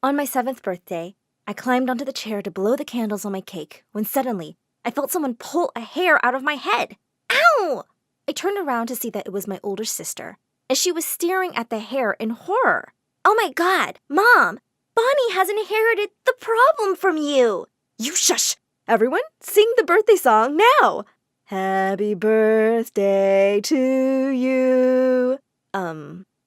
On my 7th birthday, I climbed onto the chair to blow the candles on my cake when suddenly I felt someone pull a hair out of my head. Ow! I turned around to see that it was my older sister, and she was staring at the hair in horror. Oh my God, Mom! Bonnie has inherited the problem from you! You shush! Everyone, sing the birthday song now! Happy birthday to you.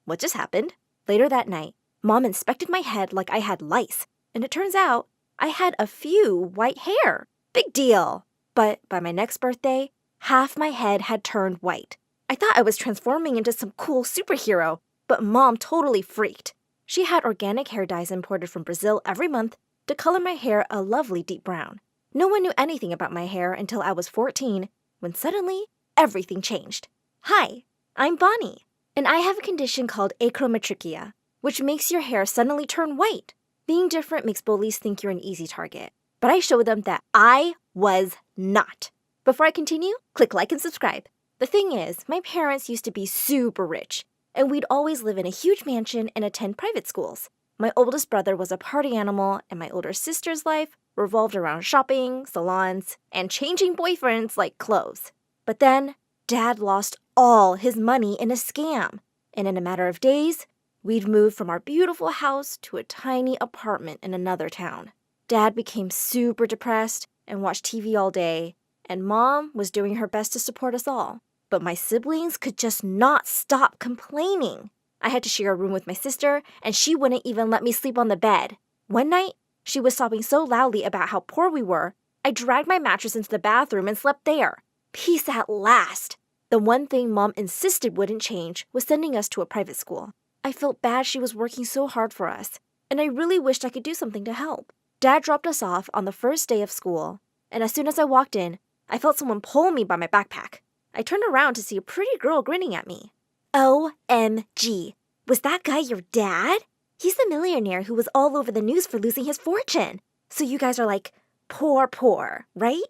What just happened? Later that night, Mom inspected my head like I had lice, and it turns out I had a few white hair. Big deal. But by my next birthday, half my head had turned white. I thought I was transforming into some cool superhero, but Mom totally freaked. She had organic hair dyes imported from Brazil every month to color my hair a lovely deep brown. No one knew anything about my hair until I was 14, when suddenly everything changed. Hi, I'm Bonnie, and I have a condition called achromatrichia, which makes your hair suddenly turn white. Being different makes bullies think you're an easy target, but I showed them that I was not. Before I continue, click like and subscribe. The thing is, my parents used to be super rich, and we'd always live in a huge mansion and attend private schools. My oldest brother was a party animal, and my older sister's life revolved around shopping, salons, and changing boyfriends like clothes. But then, Dad lost all his money in a scam, and in a matter of days, we'd moved from our beautiful house to a tiny apartment in another town. Dad became super depressed and watched TV all day, and Mom was doing her best to support us all. But my siblings could just not stop complaining. I had to share a room with my sister, and she wouldn't even let me sleep on the bed. One night, she was sobbing so loudly about how poor we were, I dragged my mattress into the bathroom and slept there. Peace at last. The one thing Mom insisted wouldn't change was sending us to a private school. I felt bad she was working so hard for us, and I really wished I could do something to help. Dad dropped us off on the first day of school, and as soon as I walked in, I felt someone pull me by my backpack. I turned around to see a pretty girl grinning at me. OMG, was that guy your dad? He's the millionaire who was all over the news for losing his fortune. So you guys are like, poor, right?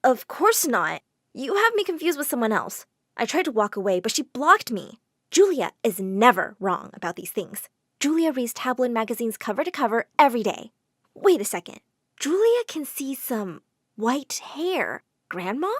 Of course not. You have me confused with someone else. I tried to walk away, but she blocked me. Julia is never wrong about these things. Julia reads tabloid magazines cover to cover every day. Wait a second. Julia can see some white hair. Grandma?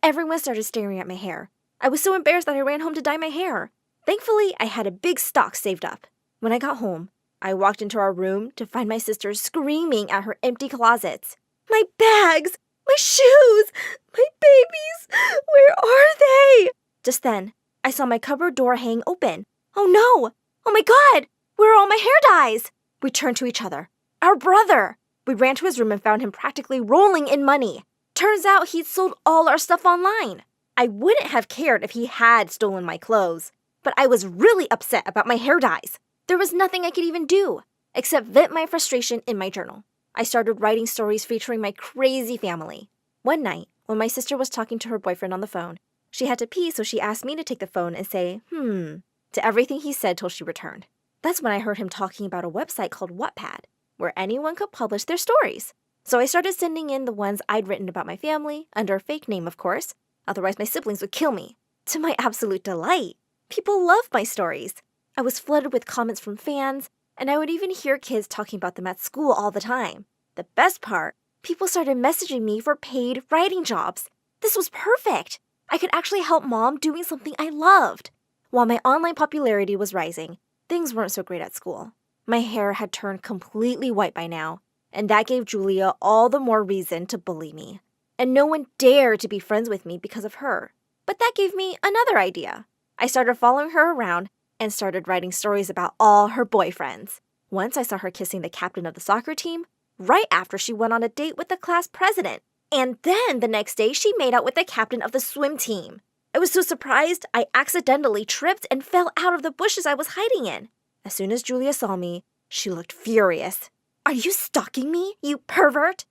Everyone started staring at my hair. I was so embarrassed that I ran home to dye my hair. Thankfully, I had a big stock saved up. When I got home, I walked into our room to find my sister screaming at her empty closets. My bags! My shoes! My babies! Where are they? Just then, I saw my cupboard door hang open. Oh no! Oh my God! Where are all my hair dyes? We turned to each other. Our brother! We ran to his room and found him practically rolling in money. Turns out he'd sold all our stuff online. I wouldn't have cared if he had stolen my clothes, but I was really upset about my hair dyes. There was nothing I could even do, except vent my frustration in my journal. I started writing stories featuring my crazy family. One night, when my sister was talking to her boyfriend on the phone, she had to pee, so she asked me to take the phone and say, to everything he said till she returned. That's when I heard him talking about a website called Wattpad, where anyone could publish their stories. So I started sending in the ones I'd written about my family, under a fake name, of course. Otherwise, my siblings would kill me. To my absolute delight, people loved my stories. I was flooded with comments from fans, and I would even hear kids talking about them at school all the time. The best part, people started messaging me for paid writing jobs. This was perfect. I could actually help Mom doing something I loved. While my online popularity was rising, things weren't so great at school. My hair had turned completely white by now, and that gave Julia all the more reason to bully me. And no one dared to be friends with me because of her. But that gave me another idea. I started following her around and started writing stories about all her boyfriends. Once I saw her kissing the captain of the soccer team, right after she went on a date with the class president. And then the next day, she made out with the captain of the swim team. I was so surprised, I accidentally tripped and fell out of the bushes I was hiding in. As soon as Julia saw me, she looked furious. Are you stalking me, you pervert?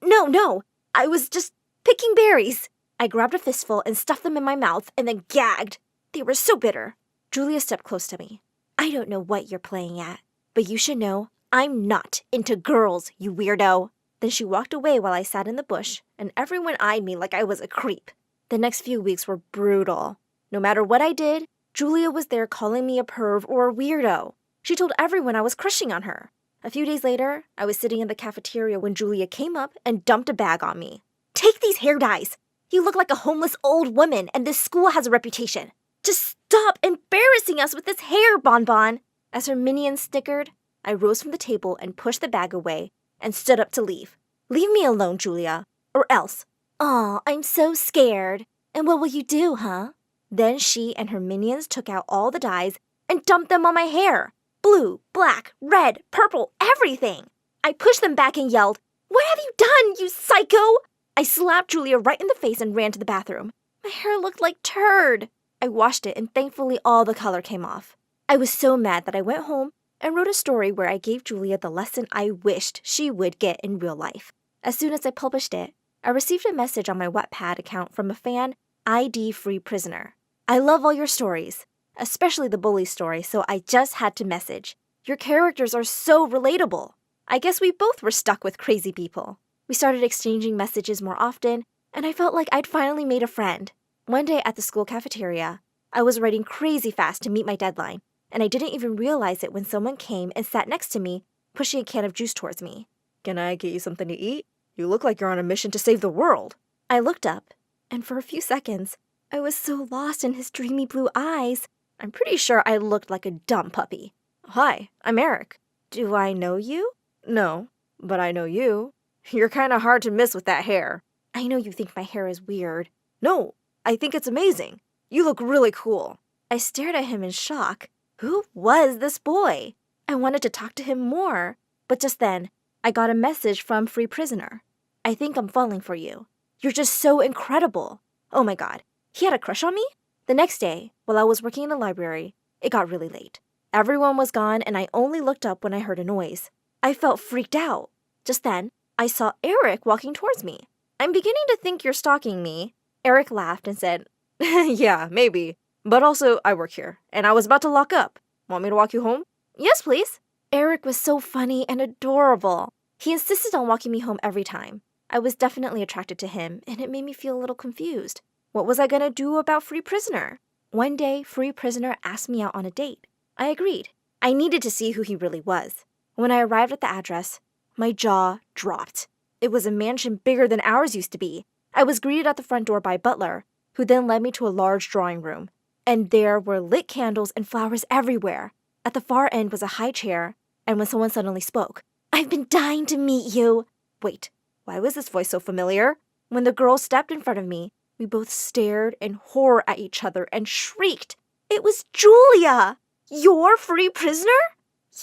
No, I was just picking berries. I grabbed a fistful and stuffed them in my mouth and then gagged. They were so bitter. Julia stepped close to me. I don't know what you're playing at, but you should know I'm not into girls, you weirdo. Then she walked away while I sat in the bush, and everyone eyed me like I was a creep. The next few weeks were brutal. No matter what I did, Julia was there calling me a perv or a weirdo. She told everyone I was crushing on her. A few days later, I was sitting in the cafeteria when Julia came up and dumped a bag on me. "Take these hair dyes! You look like a homeless old woman, and this school has a reputation. Just stop embarrassing us with this hair, Bonbon!" As her minions snickered, I rose from the table and pushed the bag away and stood up to leave. "Leave me alone, Julia, or else." "Aw, I'm so scared. And what will you do, huh?" Then she and her minions took out all the dyes and dumped them on my hair. Blue, black, red, purple, everything. I pushed them back and yelled, "What have you done, you psycho?" I slapped Julia right in the face and ran to the bathroom. My hair looked like turd. I washed it and thankfully all the color came off. I was so mad that I went home and wrote a story where I gave Julia the lesson I wished she would get in real life. As soon as I published it, I received a message on my Wattpad account from a fan, ID Free Prisoner. "I love all your stories, especially the bully story, so I just had to message. Your characters are so relatable." I guess we both were stuck with crazy people. We started exchanging messages more often, and I felt like I'd finally made a friend. One day at the school cafeteria, I was writing crazy fast to meet my deadline, and I didn't even realize it when someone came and sat next to me, pushing a can of juice towards me. "Can I get you something to eat? You look like you're on a mission to save the world." I looked up, and for a few seconds, I was so lost in his dreamy blue eyes, I'm pretty sure I looked like a dumb puppy. "Hi, I'm Eric. Do I know you?" "No, but I know you. You're kinda hard to miss with that hair." "I know you think my hair is weird." "No, I think it's amazing. You look really cool." I stared at him in shock. Who was this boy? I wanted to talk to him more, but just then, I got a message from Free Prisoner. "I think I'm falling for you. You're just so incredible." Oh my god, he had a crush on me? The next day, while I was working in the library, it got really late. Everyone was gone and I only looked up when I heard a noise. I felt freaked out. Just then, I saw Eric walking towards me. "I'm beginning to think you're stalking me." Eric laughed and said, "Yeah, maybe. But also, I work here, and I was about to lock up. Want me to walk you home?" "Yes, please." Eric was so funny and adorable. He insisted on walking me home every time. I was definitely attracted to him, and it made me feel a little confused. What was I gonna do about Free Prisoner? One day, Free Prisoner asked me out on a date. I agreed. I needed to see who he really was. When I arrived at the address, my jaw dropped. It was a mansion bigger than ours used to be. I was greeted at the front door by a butler, who then led me to a large drawing room. And there were lit candles and flowers everywhere. At the far end was a high chair, and when someone suddenly spoke, "I've been dying to meet you." Wait, why was this voice so familiar? When the girl stepped in front of me, we both stared in horror at each other and shrieked. It was Julia! "You're Free Prisoner?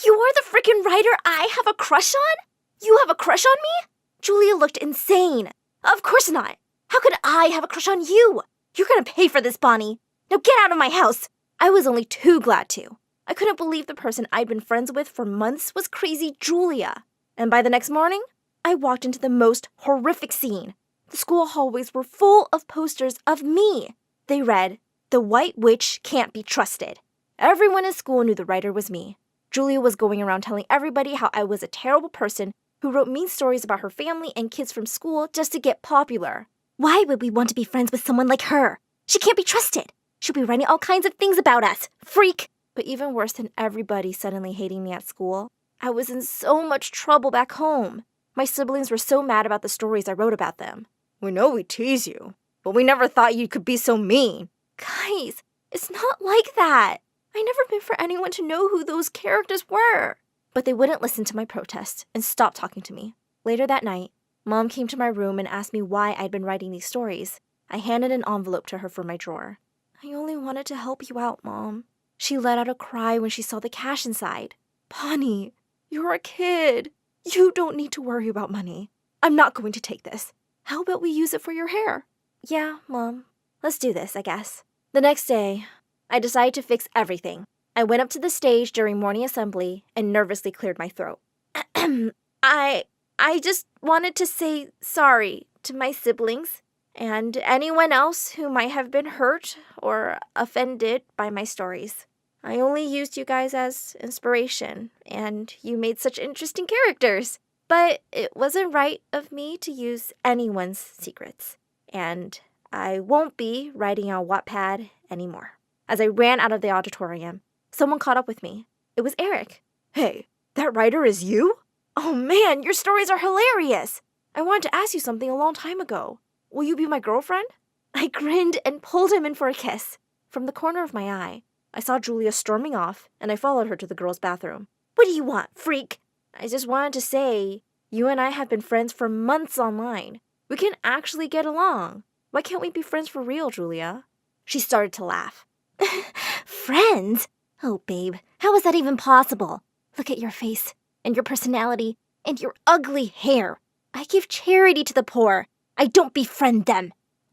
You're the frickin' writer I have a crush on? You have a crush on me?" Julia looked insane. "Of course not. How could I have a crush on you? You're gonna pay for this, Bonnie. Now get out of my house." I was only too glad to. I couldn't believe the person I'd been friends with for months was crazy Julia. And by the next morning, I walked into the most horrific scene. The school hallways were full of posters of me. They read, "The White Witch Can't Be Trusted." Everyone in school knew the writer was me. Julia was going around telling everybody how I was a terrible person who wrote mean stories about her family and kids from school just to get popular. Why would we want to be friends with someone like her? She can't be trusted. She'll be writing all kinds of things about us. Freak! But even worse than everybody suddenly hating me at school, I was in so much trouble back home. My siblings were so mad about the stories I wrote about them. "We know we tease you, but we never thought you could be so mean." Guys, it's not like that. I never meant for anyone to know who those characters were. But they wouldn't listen to my protests and stopped talking to me. Later that night, Mom came to my room and asked me why I'd been writing these stories. I handed an envelope to her from my drawer. "I only wanted to help you out, Mom." She let out a cry when she saw the cash inside. "Bonnie, you're a kid. You don't need to worry about money. I'm not going to take this. How about we use it for your hair?" "Yeah, Mom. Let's do this, I guess." The next day, I decided to fix everything. I went up to the stage during morning assembly and nervously cleared my throat. I just wanted to say sorry to my siblings and anyone else who might have been hurt or offended by my stories. I only used you guys as inspiration, and you made such interesting characters. But it wasn't right of me to use anyone's secrets, and I won't be writing on Wattpad anymore. As I ran out of the auditorium, someone caught up with me. It was Eric. Hey, that writer is you? Oh man, your stories are hilarious! I wanted to ask you something a long time ago. Will you be my girlfriend? I grinned and pulled him in for a kiss. From the corner of my eye, I saw Julia storming off, and I followed her to the girls' bathroom. What do you want, freak? I just wanted to say, you and I have been friends for months online. We can actually get along. Why can't we be friends for real, Julia? She started to laugh. Friends? Oh, babe, how is that even possible? Look at your face, and your personality, and your ugly hair. I give charity to the poor. I don't befriend them.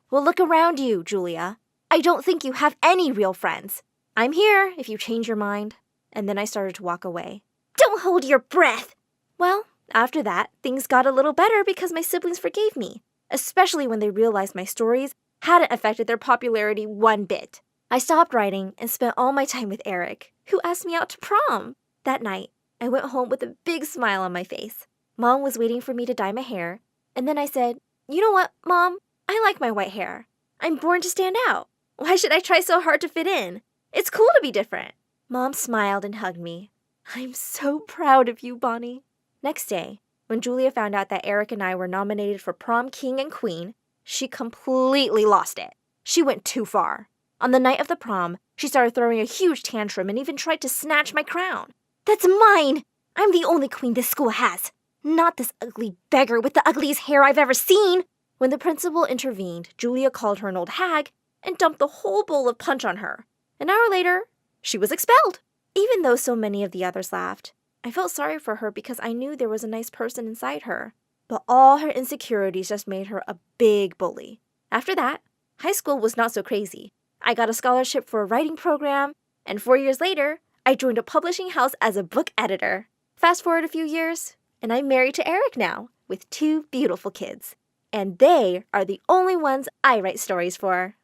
Well, look around you, Julia. I don't think you have any real friends. I'm here if you change your mind. And then I started to walk away. Don't hold your breath! Well, after that, things got a little better because my siblings forgave me, especially when they realized my stories hadn't affected their popularity one bit. I stopped writing and spent all my time with Eric, who asked me out to prom. That night, I went home with a big smile on my face. Mom was waiting for me to dye my hair, and then I said, "You know what, Mom? I like my white hair. I'm born to stand out. Why should I try so hard to fit in? It's cool to be different." Mom smiled and hugged me. I'm so proud of you, Bonnie. Next day, when Julia found out that Eric and I were nominated for prom king and queen, she completely lost it. She went too far. On the night of the prom, she started throwing a huge tantrum and even tried to snatch my crown. That's mine! I'm the only queen this school has. Not this ugly beggar with the ugliest hair I've ever seen. When the principal intervened, Julia called her an old hag and dumped the whole bowl of punch on her. An hour later, she was expelled. Even though so many of the others laughed, I felt sorry for her because I knew there was a nice person inside her. But all her insecurities just made her a big bully. After that, high school was not so crazy. I got a scholarship for a writing program, and 4 years later, I joined a publishing house as a book editor. Fast forward a few years, and I'm married to Eric now, with 2 beautiful kids. And they are the only ones I write stories for.